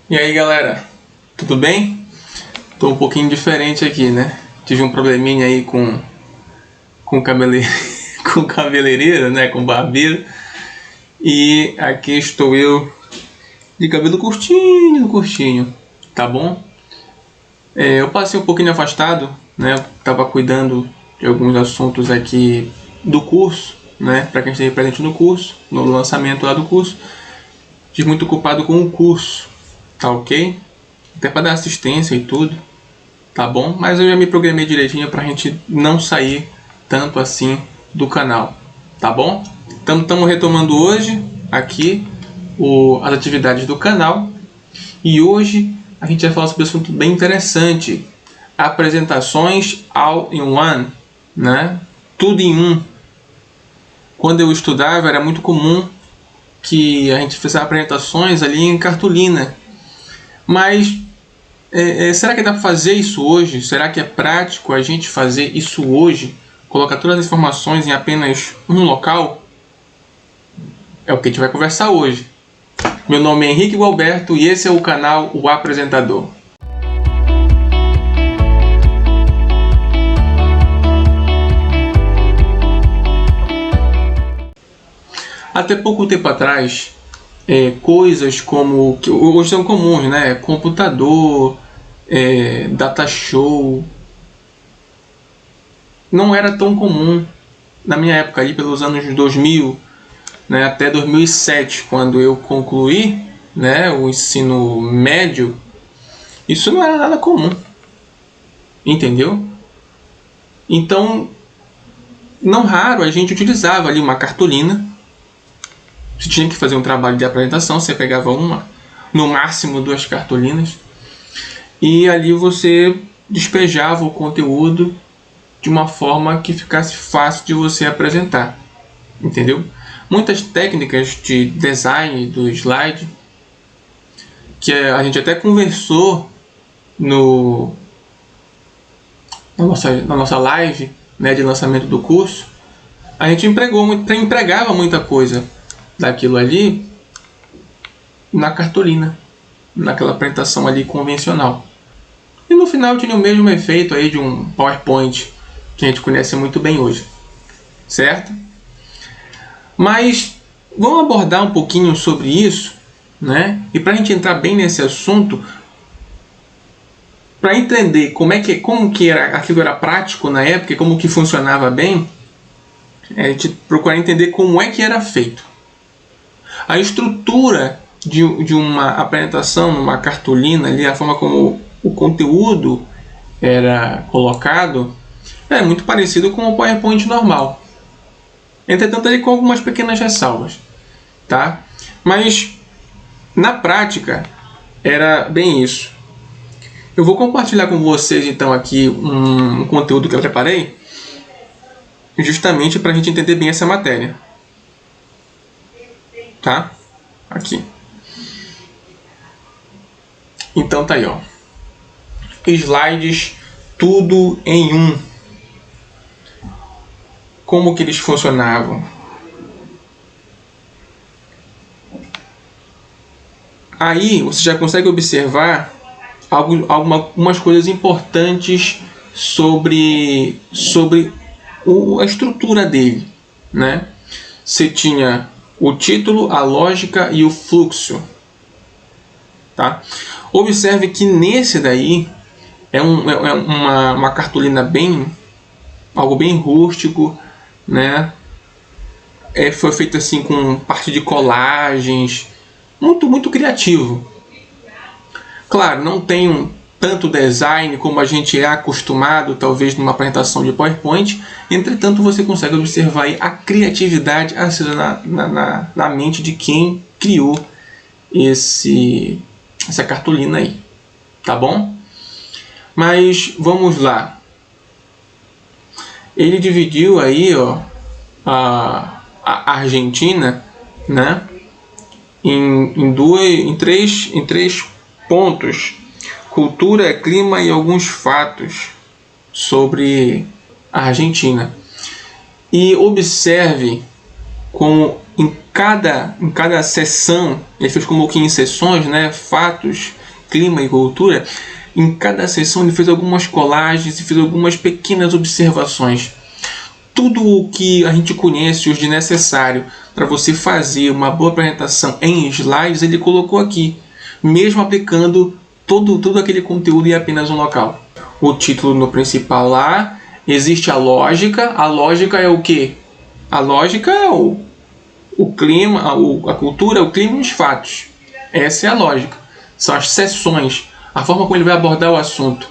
E aí galera, tudo bem? Tô um pouquinho diferente aqui, né? Tive um probleminha aí com com cabeleireiro, né? Com barbeiro. E aqui estou eu de cabelo curtinho, tá bom? Eu passei um pouquinho afastado, né? Tava cuidando de alguns assuntos aqui do curso, né? Para quem esteja presente no curso, no lançamento lá do curso. Estive muito ocupado com o curso, tá ok? Até para dar assistência e tudo, tá bom? Mas eu já me programei direitinho pra gente não sair tanto assim do canal, tá bom? Então estamos retomando hoje aqui as atividades do canal. E hoje a gente vai falar sobre um assunto bem interessante: apresentações all in one, né? Tudo em um. Quando eu estudava era muito comum que a gente fizesse apresentações ali em cartolina, mas será que dá para fazer isso hoje? Será que é prático a gente fazer isso hoje? Colocar todas as informações em apenas um local? É o que a gente vai conversar hoje. Meu nome é Henrique Gualberto e esse é o canal O Apresentador. Até pouco tempo atrás, coisas como que hoje são comuns, né? Computador, data show, não era tão comum na minha época, ali pelos anos 2000, né, até 2007, quando eu concluí, né, o ensino médio. Isso não era nada comum, entendeu? Então, não raro a gente utilizava ali uma cartolina. Se tinha que fazer um trabalho de apresentação, você pegava no máximo 2 cartolinas, e ali você despejava o conteúdo de uma forma que ficasse fácil de você apresentar, entendeu? Muitas técnicas de design do slide, que a gente até conversou na nossa live, né, de lançamento do curso, a gente empregava muita coisa daquilo ali na cartolina, naquela apresentação ali convencional. E no final tinha o mesmo efeito aí de um PowerPoint que a gente conhece muito bem hoje, certo? Mas vamos abordar um pouquinho sobre isso, né? E para a gente entrar bem nesse assunto, para entender como que aquilo era prático na época, como que funcionava bem, a gente procurar entender como é que era feito. A estrutura de uma apresentação numa cartolina, ali, a forma como o conteúdo era colocado, é muito parecido com o PowerPoint normal. Entretanto, ele com algumas pequenas ressalvas, tá? Mas na prática era bem isso. Eu vou compartilhar com vocês então aqui um conteúdo que eu preparei, justamente para a gente entender bem essa matéria, tá? Aqui. Então tá aí, ó. Slides tudo em um. Como que eles funcionavam? Aí você já consegue observar algumas coisas importantes sobre a estrutura dele, né? Você tinha o título, a lógica e o fluxo, tá? Observe que nesse daí é uma cartolina algo bem rústico, né? Foi feito assim com parte de colagens, muito criativo. Claro, não tem tanto design como a gente é acostumado, talvez numa apresentação de PowerPoint. Entretanto, você consegue observar aí a criatividade acesa na mente de quem criou essa cartolina aí, tá bom? Mas vamos lá. Ele dividiu aí, ó, a Argentina, né, em três pontos: cultura, clima e alguns fatos sobre a Argentina. E observe como em cada sessão, ele fez como que em sessões, né? Fatos, clima e cultura. Em cada sessão ele fez algumas colagens e fez algumas pequenas observações. Tudo o que a gente conhece hoje de necessário para você fazer uma boa apresentação em slides, ele colocou aqui, mesmo aplicando todo aquele conteúdo em apenas um local. O título no principal lá, existe a lógica. A lógica é o quê? A lógica é o clima, a cultura, o clima e os fatos. Essa é a lógica. São as sessões, a forma como ele vai abordar o assunto.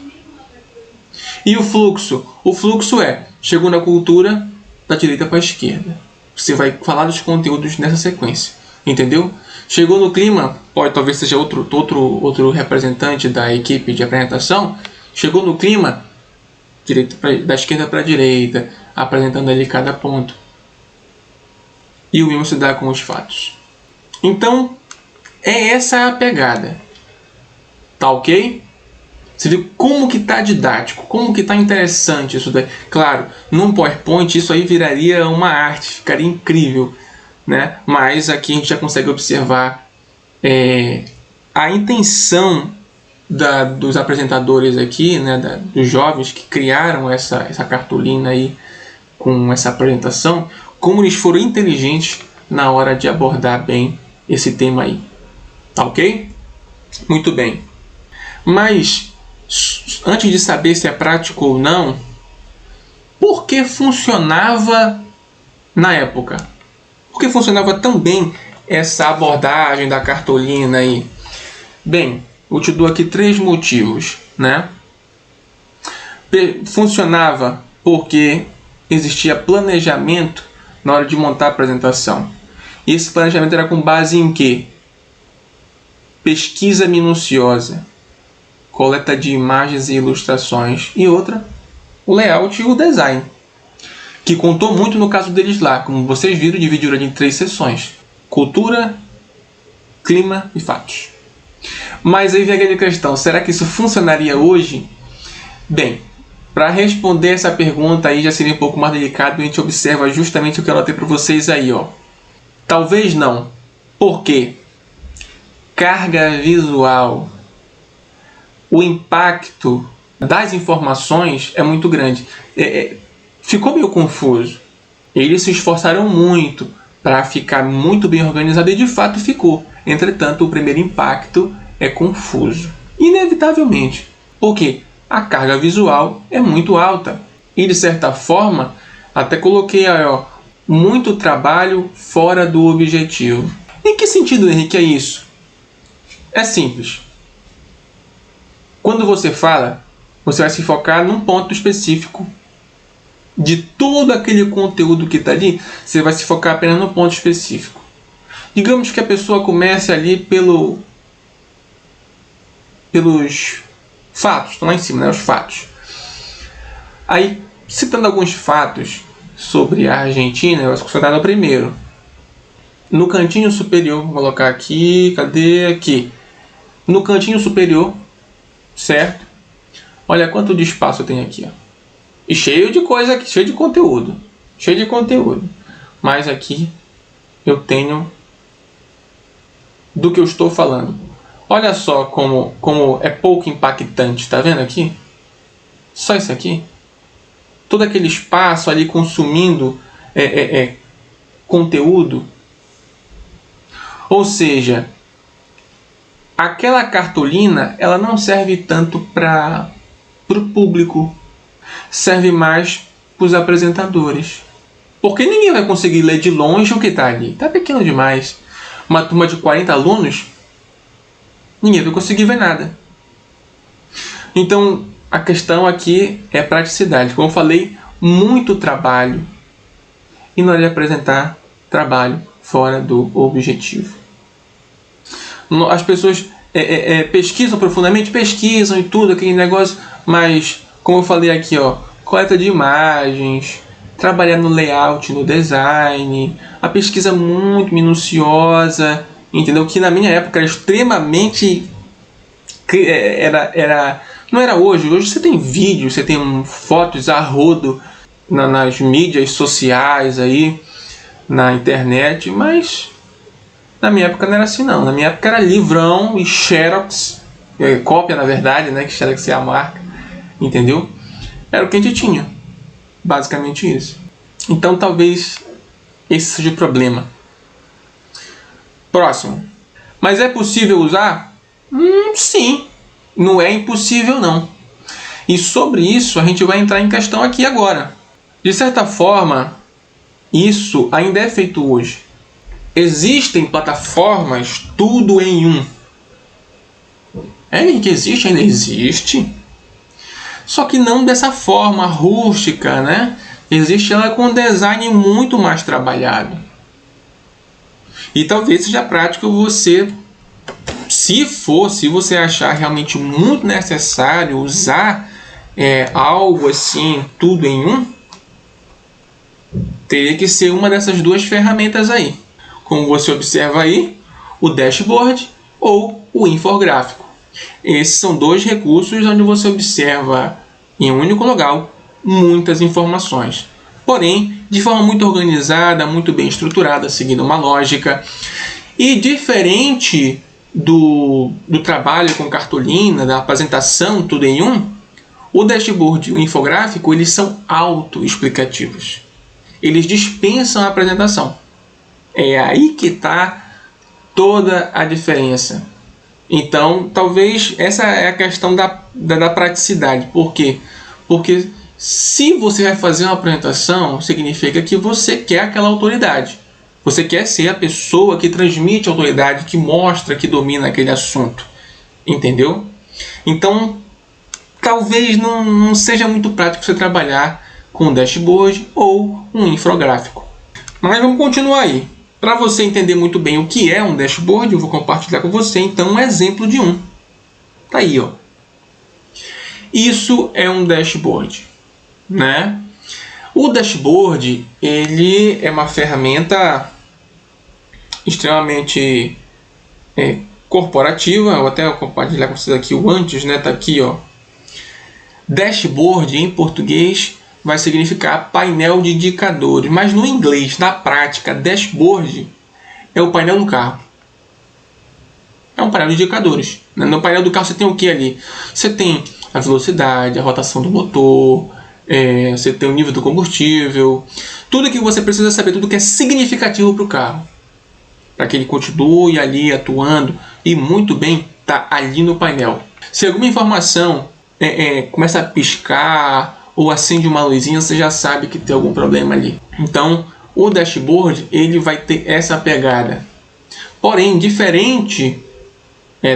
E o fluxo? O fluxo é, chegou na cultura, da direita para a esquerda. Você vai falar dos conteúdos nessa sequência. Entendeu? Chegou no clima, talvez seja outro representante da equipe de apresentação. Chegou no clima, da esquerda para a direita, apresentando ali cada ponto. E o mesmo se dá com os fatos. Então, é essa a pegada. Tá ok? Você viu como que tá didático, como que tá interessante isso daí. Claro, num PowerPoint isso aí viraria uma arte, ficaria incrível, né? Mas aqui a gente já consegue observar a intenção dos apresentadores aqui, né? Dos jovens que criaram essa cartolina aí com essa apresentação, como eles foram inteligentes na hora de abordar bem esse tema aí. Tá ok? Muito bem. Mas, antes de saber se é prático ou não, por que funcionava na época? Por que funcionava tão bem essa abordagem da cartolina aí? Bem, eu te dou aqui 3 motivos, né? Funcionava porque existia planejamento na hora de montar a apresentação. E esse planejamento era com base em quê? Pesquisa minuciosa, coleta de imagens e ilustrações, e outra, o layout e o design, que contou muito no caso deles lá. Como vocês viram, dividiram em 3 sessões: cultura, clima e fatos. Mas aí vem a grande questão: será que isso funcionaria hoje? Bem, para responder essa pergunta aí já seria um pouco mais delicado, e a gente observa justamente o que eu anotei para vocês aí, ó. Talvez não. Por quê? Carga visual. O impacto das informações é muito grande. Ficou meio confuso. Eles se esforçaram muito para ficar muito bem organizado e de fato ficou. Entretanto, o primeiro impacto é confuso. Inevitavelmente. Por quê? A carga visual é muito alta. E de certa forma, até coloquei aí, ó, muito trabalho fora do objetivo. Em que sentido, Henrique, é isso? É simples. Quando você fala, você vai se focar num ponto específico. De todo aquele conteúdo que está ali, você vai se focar apenas num ponto específico. Digamos que a pessoa comece ali pelos fatos, estão lá em cima, né? Os fatos. Aí, citando alguns fatos sobre a Argentina, eu acho que você está no primeiro. No cantinho superior, vou colocar aqui, cadê aqui? No cantinho superior, certo? Olha quanto de espaço eu tenho aqui, ó. E cheio de coisa aqui, cheio de conteúdo. Cheio de conteúdo. Mas aqui eu tenho do que eu estou falando. Olha só como é pouco impactante, tá vendo aqui? Só isso aqui. Todo aquele espaço ali consumindo conteúdo. Ou seja, aquela cartolina, ela não serve tanto para o público. Serve mais para os apresentadores. Porque ninguém vai conseguir ler de longe o que está ali. Está pequeno demais. Uma turma de 40 alunos, ninguém vai conseguir ver nada. Então, a questão aqui é praticidade. Como eu falei, muito trabalho. E na hora de apresentar, trabalho fora do objetivo. As pessoas pesquisam profundamente, pesquisam e tudo, aquele negócio, mas, como eu falei aqui, ó, coleta de imagens, trabalhar no layout, no design, a pesquisa muito minuciosa, entendeu? Que na minha época era extremamente... não era hoje. Hoje você tem vídeos, você tem fotos a rodo nas mídias sociais aí, na internet, mas na minha época não era assim não. Na minha época era livrão e xerox, cópia na verdade, né, que xerox é a marca, entendeu? Era o que a gente tinha, basicamente isso. Então talvez esse seja o problema. Próximo. Mas é possível usar? Sim, não é impossível não. E sobre isso a gente vai entrar em questão aqui agora. De certa forma, isso ainda é feito hoje. Existem plataformas tudo em um. Que existe, ainda existe. Só que não dessa forma rústica, né? Existe ela com um design muito mais trabalhado. E talvez seja prático você, se você achar realmente muito necessário usar algo assim, tudo em um, teria que ser uma dessas duas ferramentas aí. Como você observa aí, o dashboard ou o infográfico. Esses são dois recursos onde você observa em um único lugar muitas informações. Porém, de forma muito organizada, muito bem estruturada, seguindo uma lógica. E diferente do trabalho com cartolina, da apresentação, tudo em um, o dashboard e o infográfico, eles são autoexplicativos. Eles dispensam a apresentação. É aí que está toda a diferença. Então, talvez essa é a questão da praticidade. Por quê? Porque se você vai fazer uma apresentação, significa que você quer aquela autoridade. Você quer ser a pessoa que transmite a autoridade, que mostra que domina aquele assunto. Entendeu? Então, talvez não seja muito prático você trabalhar com um dashboard ou um infográfico. Mas vamos continuar aí. Para você entender muito bem o que é um dashboard, eu vou compartilhar com você então um exemplo de um. Tá aí, ó. Isso é um dashboard, né? O dashboard, ele é uma ferramenta extremamente corporativa. Eu vou até compartilhar com vocês aqui o antes, né? Tá aqui, ó. Dashboard em português vai significar painel de indicadores, mas no inglês, na prática, dashboard é o painel do carro. É um painel de indicadores. No painel do carro você tem o que ali? Você tem a velocidade, a rotação do motor, você tem o nível do combustível, tudo que você precisa saber, tudo que é significativo para o carro, para que ele continue ali atuando e muito bem, está ali no painel. Se alguma informação começa a piscar ou acende uma luzinha, você já sabe que tem algum problema ali. Então, o dashboard ele vai ter essa pegada. Porém, diferente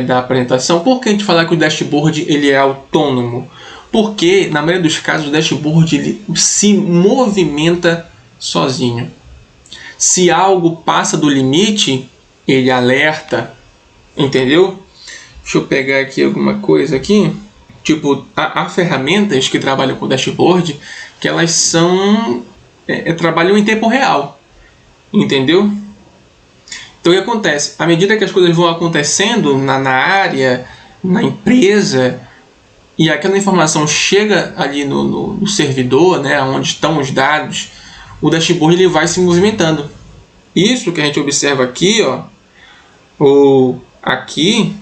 da apresentação, por que a gente fala que o dashboard ele é autônomo? Porque, na maioria dos casos, o dashboard ele se movimenta sozinho. Se algo passa do limite, ele alerta. Entendeu? Deixa eu pegar aqui alguma coisa aqui. Tipo, há ferramentas que trabalham com dashboard que elas são trabalham em tempo real, entendeu? Então o que acontece? À medida que as coisas vão acontecendo na área, na empresa, e aquela informação chega ali no servidor, né, onde estão os dados, o dashboard ele vai se movimentando. Isso que a gente observa aqui, ó, ou aqui,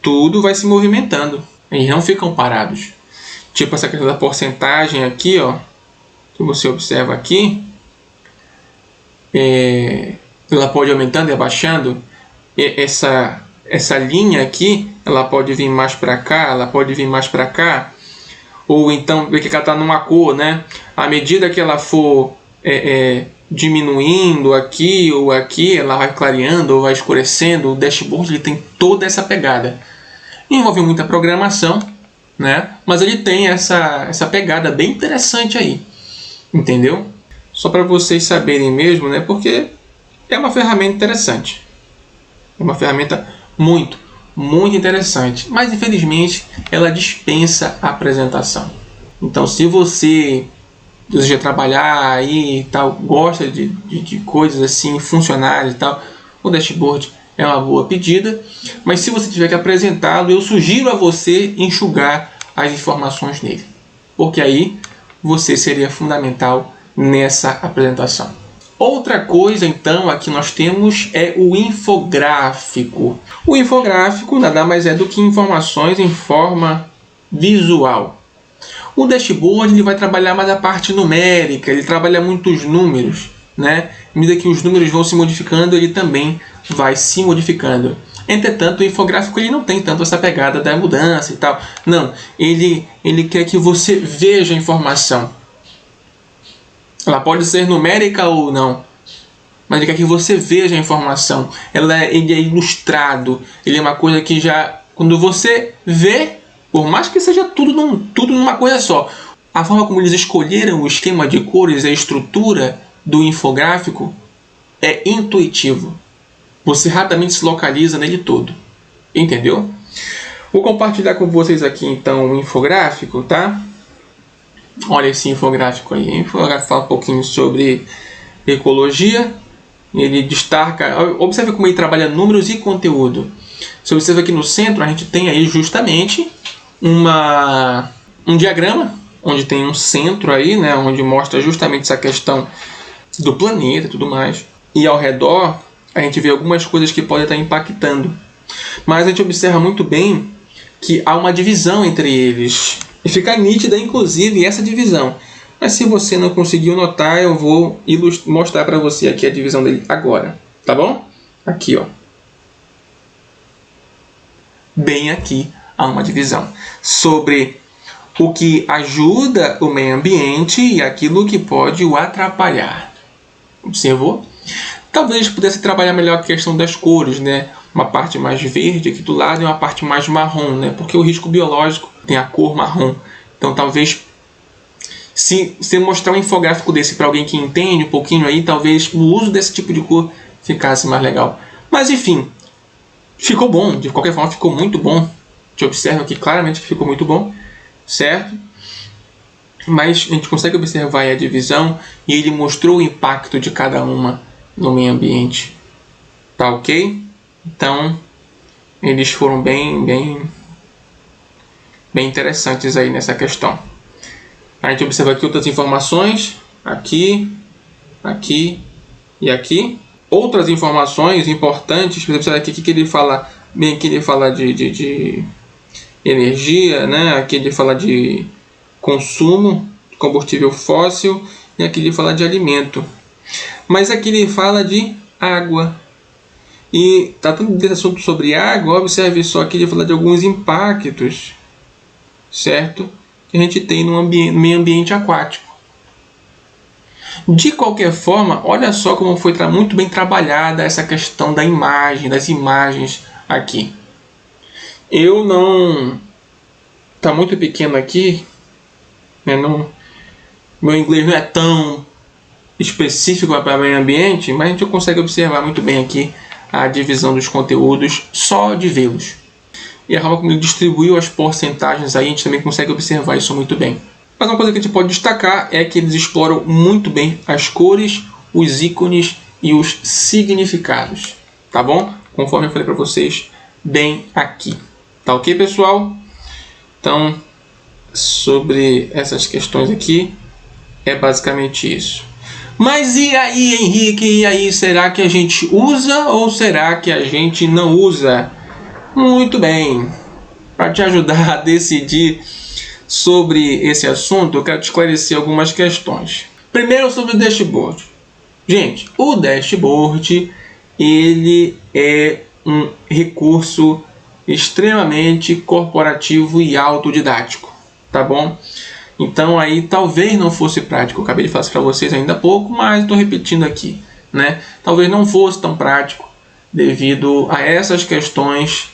tudo vai se movimentando. Eles não ficam parados. Tipo essa questão da porcentagem aqui, ó, que você observa aqui, ela pode aumentando e abaixando. Essa linha aqui, ela pode vir mais para cá, ela pode vir mais para cá, ou então ver que ela está numa cor, né? À medida que ela for diminuindo aqui ou aqui, ela vai clareando ou vai escurecendo. O dashboard ele tem toda essa pegada. Envolve muita programação, né? Mas ele tem essa pegada bem interessante aí, entendeu? Só para vocês saberem mesmo, né? Porque é uma ferramenta interessante. É uma ferramenta muito, muito interessante. Mas infelizmente ela dispensa a apresentação. Então, se você deseja trabalhar aí e tal, gosta de coisas assim, funcionais e tal, o dashboard é uma boa pedida. Mas se você tiver que apresentá-lo, eu sugiro a você enxugar as informações nele, porque aí você seria fundamental nessa apresentação. Outra coisa, então, aqui nós temos é o infográfico. O infográfico nada mais é do que informações em forma visual. O dashboard ele vai trabalhar mais a parte numérica, ele trabalha muitos números, né? À medida que os números vão se modificando, ele também vai se modificando. Entretanto, o infográfico ele não tem tanto essa pegada da mudança e tal. Não, ele quer que você veja a informação. Ela pode ser numérica ou não, mas ele quer que você veja a informação. Ele é ilustrado, ele é uma coisa que já, quando você vê, por mais que seja tudo numa coisa só, a forma como eles escolheram o esquema de cores, a estrutura do infográfico é intuitivo. Você rapidamente se localiza nele todo, entendeu? Vou compartilhar com vocês aqui então o infográfico, tá? Olha esse infográfico aí. O infográfico fala um pouquinho sobre ecologia. Ele destaca, observe como ele trabalha números e conteúdo. Você observa aqui no centro, a gente tem aí justamente um diagrama, onde tem um centro aí, né, onde mostra justamente essa questão do planeta e tudo mais. E ao redor, a gente vê algumas coisas que podem estar impactando. Mas a gente observa muito bem que há uma divisão entre eles. E fica nítida, inclusive, essa divisão. Mas se você não conseguiu notar, eu vou mostrar para você aqui a divisão dele agora. Tá bom? Aqui, ó. Bem aqui há uma divisão sobre o que ajuda o meio ambiente e aquilo que pode o atrapalhar. Observou? Talvez pudesse trabalhar melhor a questão das cores, né? Uma parte mais verde aqui do lado e uma parte mais marrom, né? Porque o risco biológico tem a cor marrom. Então talvez, se você mostrar um infográfico desse para alguém que entende um pouquinho aí, talvez o uso desse tipo de cor ficasse mais legal. Mas enfim, ficou bom. De qualquer forma, ficou muito bom. Te observa aqui claramente que ficou muito bom, certo? Mas a gente consegue observar aí a divisão e ele mostrou o impacto de cada uma no meio ambiente. Tá ok? Então, eles foram bem interessantes aí nessa questão. A gente observa aqui outras informações, aqui e aqui. Outras informações importantes, você observa aqui que ele fala, bem aqui ele fala de energia, né? Aqui ele fala de consumo de combustível fóssil e aqui ele fala de alimento. Mas aqui ele fala de água. E tratando desse assunto sobre água, observe só que ele fala de alguns impactos, certo? Que a gente tem no meio ambiente aquático. De qualquer forma, olha só como foi muito bem trabalhada essa questão da imagem, das imagens aqui. Eu não... Está muito pequeno aqui, né? Meu inglês não é tão específico para o meio ambiente, mas a gente consegue observar muito bem aqui a divisão dos conteúdos só de vê-los. E a forma como ele distribuiu as porcentagens aí, a gente também consegue observar isso muito bem. Mas uma coisa que a gente pode destacar é que eles exploram muito bem as cores, os ícones e os significados. Tá bom? Conforme eu falei para vocês bem aqui. Tá ok, pessoal? Então, sobre essas questões aqui, é basicamente isso. Mas e aí, Henrique? E aí, será que a gente usa ou será que a gente não usa? Muito bem. Para te ajudar a decidir sobre esse assunto, eu quero te esclarecer algumas questões. Primeiro, sobre o dashboard. Gente, o dashboard ele é um recurso extremamente corporativo e autodidático, tá bom? Então aí talvez não fosse prático, eu acabei de falar para vocês ainda há pouco, mas estou repetindo aqui, né? Talvez não fosse tão prático devido a essas questões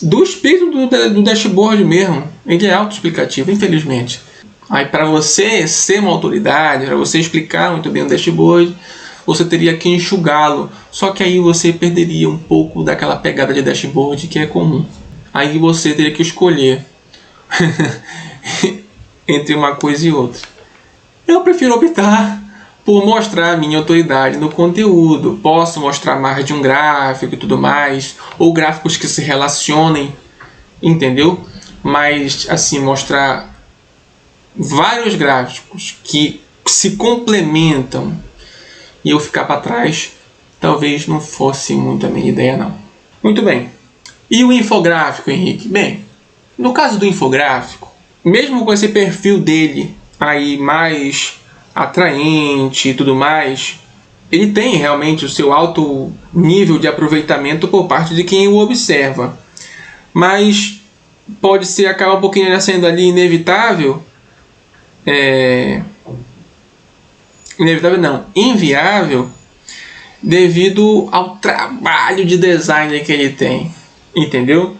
do espírito do dashboard mesmo. Ele é autoexplicativo, infelizmente. Aí para você ser uma autoridade, para você explicar muito bem o dashboard, você teria que enxugá-lo. Só que aí você perderia um pouco daquela pegada de dashboard que é comum. Aí você teria que escolher entre uma coisa e outra. Eu prefiro optar por mostrar a minha autoridade no conteúdo. Posso mostrar mais de um gráfico e tudo mais, ou gráficos que se relacionem, entendeu? Mas assim, mostrar vários gráficos que se complementam e eu ficar para trás, talvez não fosse muito a minha ideia, não. Muito bem. E o infográfico, Henrique? Bem, no caso do infográfico, mesmo com esse perfil dele aí mais atraente e tudo mais, ele tem realmente o seu alto nível de aproveitamento por parte de quem o observa. Mas pode ser, acaba um pouquinho sendo ali inevitável. Inevitável não, inviável, devido ao trabalho de design que ele tem. Entendeu?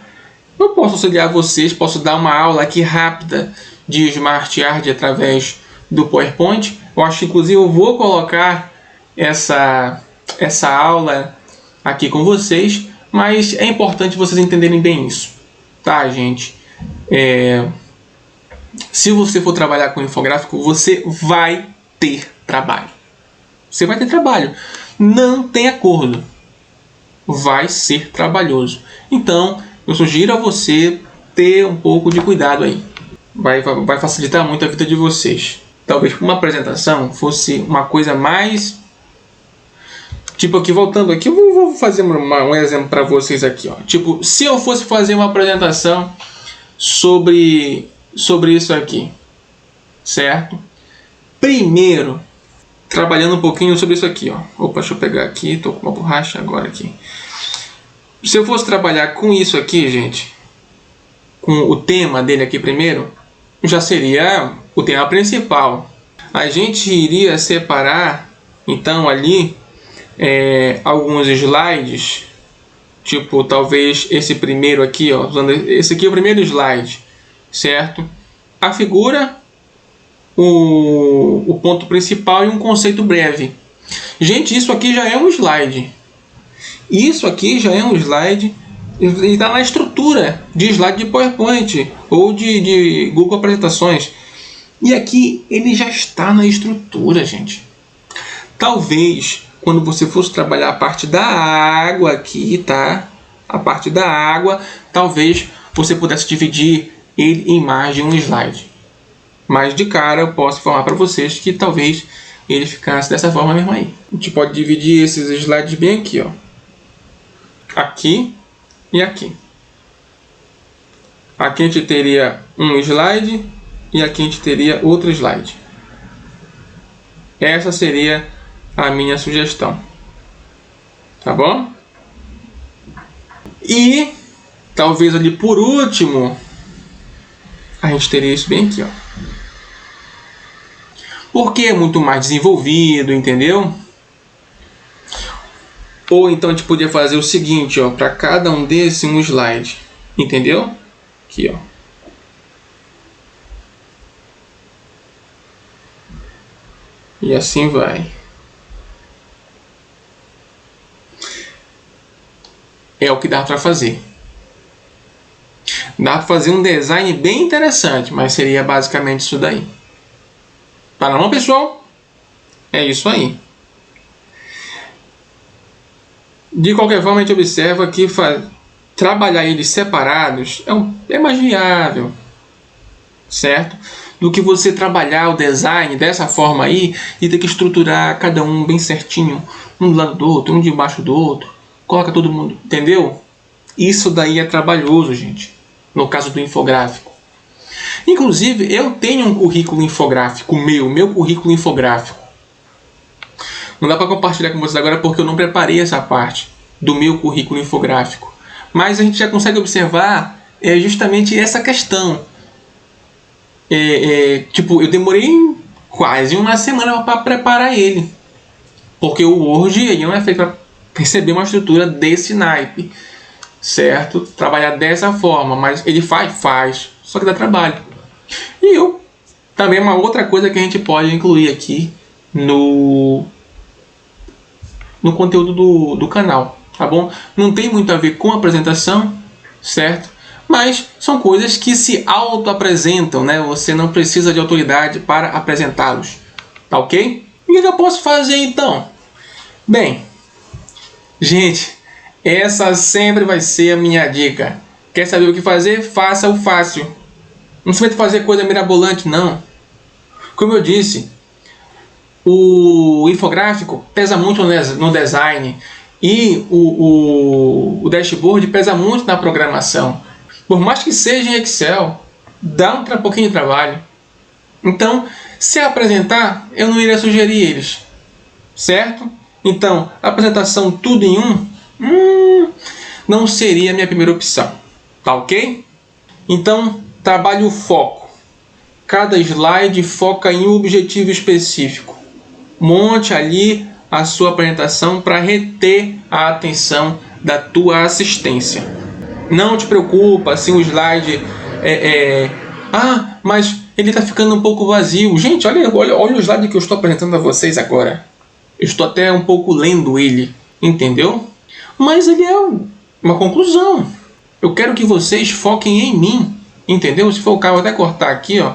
Eu posso auxiliar vocês, posso dar uma aula aqui rápida de Smart Art através do PowerPoint. Eu acho que inclusive eu vou colocar essa aula aqui com vocês, mas é importante vocês entenderem bem isso, tá, gente? Se você for trabalhar com infográfico, você vai ter trabalho. Você vai ter trabalho. Não tem acordo. Vai ser trabalhoso. Então, eu sugiro a você ter um pouco de cuidado aí. Vai facilitar muito a vida de vocês. Talvez uma apresentação fosse uma coisa mais... Tipo, aqui, voltando aqui, eu vou fazer um exemplo para vocês aqui, ó. Tipo, se eu fosse fazer uma apresentação sobre isso aqui, certo? Primeiro, trabalhando um pouquinho sobre isso aqui, ó. Opa, deixa eu pegar aqui, tô com uma borracha agora aqui. Se eu fosse trabalhar com isso aqui, gente, com o tema dele aqui primeiro, já seria o tema principal. A gente iria separar, então, ali, alguns slides, tipo, talvez esse primeiro aqui, ó, esse aqui é o primeiro slide, certo? A figura, o ponto principal e um conceito breve. Gente, isso aqui já é um slide. Isso aqui já é um slide e está na estrutura de slide de PowerPoint ou de Google Apresentações. E aqui ele já está na estrutura, gente. Talvez, quando você fosse trabalhar a parte da água aqui, tá? A parte da água, talvez você pudesse dividir ele em mais de um slide. Mas de cara eu posso informar para vocês que talvez ele ficasse dessa forma mesmo aí. A gente pode dividir esses slides bem aqui, ó. Aqui e aqui. Aqui a gente teria um slide e aqui a gente teria outro slide. Essa seria a minha sugestão. Tá bom? E talvez ali por último a gente teria isso bem aqui, ó. Porque é muito mais desenvolvido, entendeu? Ou então a gente podia fazer o seguinte, ó, para cada um desses um slide, entendeu? Aqui, ó. E assim vai. É o que dá para fazer. Dá para fazer um design bem interessante, mas seria basicamente isso daí. Tá na mão, pessoal? É isso aí. De qualquer forma, a gente observa que trabalhar eles separados é mais viável, certo? Do que você trabalhar o design dessa forma aí e ter que estruturar cada um bem certinho, um do lado do outro, um debaixo do outro, coloca todo mundo, entendeu? Isso daí é trabalhoso, gente, no caso do infográfico. Inclusive, eu tenho um currículo infográfico, meu currículo infográfico. Não dá para compartilhar com vocês agora porque eu não preparei essa parte do meu currículo infográfico. Mas a gente já consegue observar justamente essa questão. Tipo, eu demorei quase uma semana para preparar ele. Porque o Word ele não é feito para receber uma estrutura desse naipe. Certo? Trabalhar dessa forma. Mas ele faz. Só que dá trabalho. E também uma outra coisa que a gente pode incluir aqui no conteúdo do canal, tá bom? Não tem muito a ver com a apresentação, certo? Mas são coisas que se auto-apresentam, né? Você não precisa de autoridade para apresentá-los, tá ok? E o que eu posso fazer então? Bem, gente, essa sempre vai ser a minha dica. Quer saber o que fazer? Faça o fácil. Não se vai fazer coisa mirabolante, não. Como eu disse, o infográfico pesa muito no design e o dashboard pesa muito na programação. Por mais que seja em Excel, dá um pouquinho de trabalho. Então, se apresentar, eu não iria sugerir eles, certo? Então, apresentação tudo em um, não seria a minha primeira opção, tá ok? Então, trabalhe o foco. Cada slide foca em um objetivo específico. Monte ali a sua apresentação para reter a atenção da tua assistência. Não te preocupa se o slide mas ele está ficando um pouco vazio. Gente, olha o slide que eu estou apresentando a vocês agora. Eu estou até um pouco lendo ele, entendeu? Mas ele é uma conclusão. Eu quero que vocês foquem em mim, entendeu? Se for o caso, vou até cortar aqui, ó.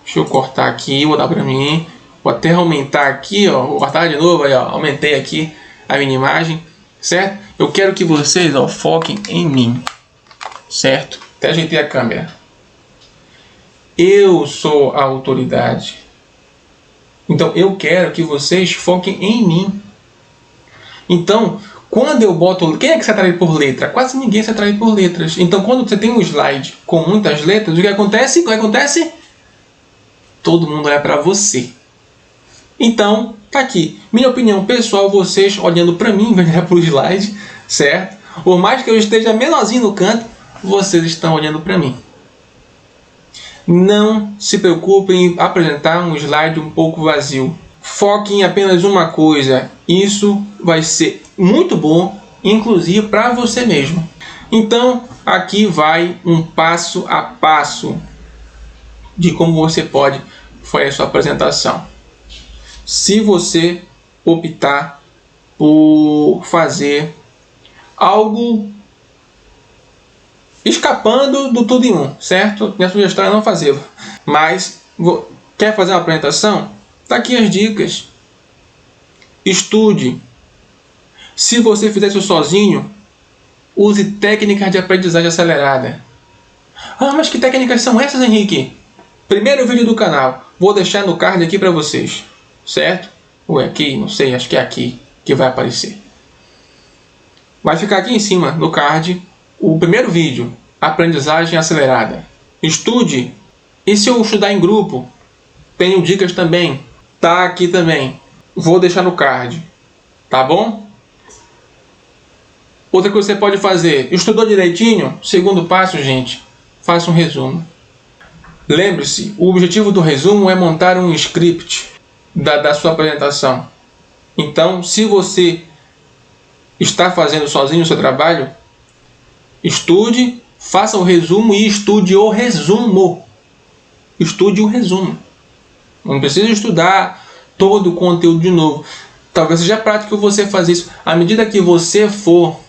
Deixa eu cortar aqui, vou dar para mim. Vou até aumentar aqui, ó. Vou cortar de novo, aí, ó. Aumentei aqui a minha imagem, certo? Eu quero que vocês, ó, foquem em mim, certo? Até ajeitei a câmera. Eu sou a autoridade. Então, eu quero que vocês foquem em mim. Então, quando eu boto... Quem é que se atrai por letra? Quase ninguém se atrai por letras. Então, quando você tem um slide com muitas letras, o que acontece? O que acontece? Todo mundo olha para você. Então, tá aqui. Minha opinião pessoal, vocês olhando para mim, vai olhar para o slide, certo? Por mais que eu esteja menorzinho no canto, vocês estão olhando para mim. Não se preocupem em apresentar um slide um pouco vazio. Foque em apenas uma coisa. Isso vai ser muito bom, inclusive para você mesmo. Então, aqui vai um passo a passo de como você pode fazer a sua apresentação. Se você optar por fazer algo escapando do tudo em um, certo? Minha sugestão é não fazê-lo. Mas, quer fazer uma apresentação? Tá aqui as dicas. Estude. Se você fizer isso sozinho, use técnicas de aprendizagem acelerada. Mas que técnicas são essas, Henrique? Primeiro vídeo do canal. Vou deixar no card aqui para vocês. Certo? Ou é aqui? Não sei. Acho que é aqui que vai aparecer. Vai ficar aqui em cima, no card, o primeiro vídeo, aprendizagem acelerada. Estude. E se eu estudar em grupo? Tenho dicas também. Tá aqui também. Vou deixar no card. Tá bom? Outra coisa que você pode fazer. Estudou direitinho? Segundo passo, gente. Faça um resumo. Lembre-se, o objetivo do resumo é montar um script da sua apresentação. Então, se você está fazendo sozinho o seu trabalho, estude, faça o resumo e estude o resumo. Estude o resumo. Não precisa estudar todo o conteúdo de novo. Talvez seja prático você fazer isso. À medida que você for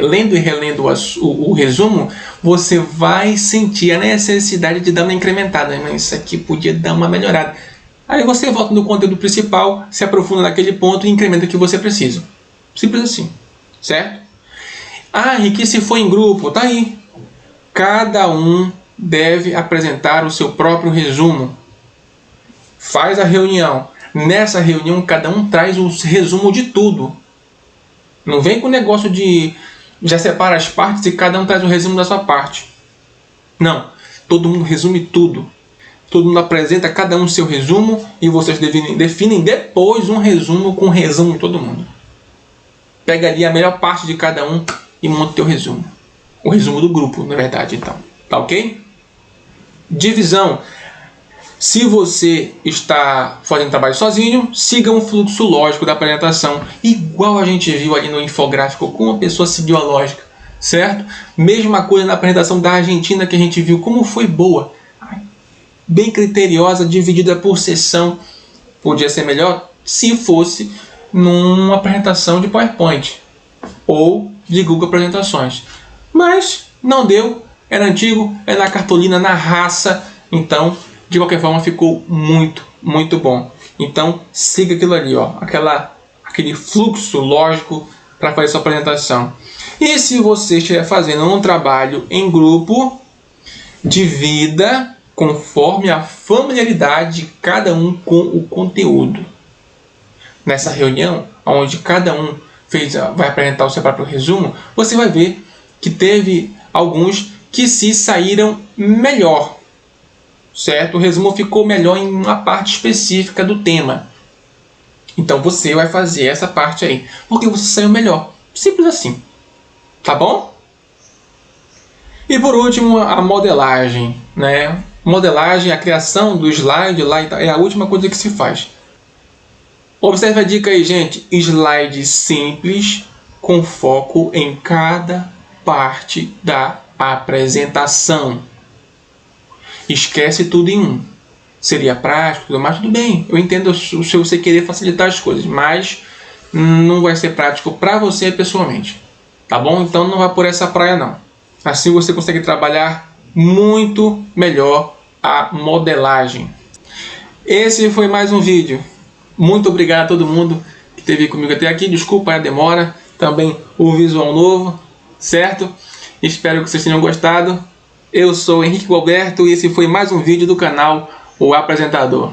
lendo e relendo o resumo, você vai sentir a necessidade de dar uma incrementada. Isso aqui podia dar uma melhorada. Aí você volta no conteúdo principal, se aprofunda naquele ponto e incrementa o que você precisa. Simples assim, certo? E se for em grupo, tá aí. Cada um deve apresentar o seu próprio resumo. Faz a reunião. Nessa reunião, cada um traz o resumo de tudo. Não vem com o negócio de já separa as partes e cada um traz o resumo da sua parte. Não. Todo mundo resume tudo. Todo mundo apresenta cada um o seu resumo e vocês definem depois um resumo com o resumo de todo mundo. Pega ali a melhor parte de cada um e monta o teu resumo. O resumo do grupo, na verdade, então. Tá ok? Divisão. Se você está fazendo trabalho sozinho, siga um fluxo lógico da apresentação, igual a gente viu ali no infográfico, como a pessoa seguiu a lógica, certo? Mesma coisa na apresentação da Argentina que a gente viu, como foi boa. Bem criteriosa, dividida por sessão. Podia ser melhor se fosse numa apresentação de PowerPoint ou de Google Apresentações. Mas não deu, era antigo, era na cartolina, na raça, então de qualquer forma ficou muito, muito bom. Então siga aquilo ali, ó, aquele fluxo lógico para fazer sua apresentação. E se você estiver fazendo um trabalho em grupo, divida conforme a familiaridade de cada um com o conteúdo. Nessa reunião, onde cada um vai apresentar o seu próprio resumo, você vai ver que teve alguns que se saíram melhor, certo? O resumo ficou melhor em uma parte específica do tema. Então você vai fazer essa parte aí, porque você saiu melhor. Simples assim. Tá bom? E por último, a modelagem, né? Modelagem, a criação do slide lá é a última coisa que se faz. Observe a dica aí, gente. Slide simples com foco em cada parte da apresentação. Esquece tudo em um. Seria prático, mas tudo bem. Eu entendo se você querer facilitar as coisas, mas não vai ser prático para você pessoalmente. Tá bom? Então não vá por essa praia não. Assim você consegue trabalhar muito melhor a modelagem. Esse foi mais um vídeo. Muito obrigado a todo mundo que esteve comigo até aqui. Desculpa a demora. Também o visual novo, certo? Espero que vocês tenham gostado. Eu sou Henrique Gualberto e esse foi mais um vídeo do canal O Apresentador.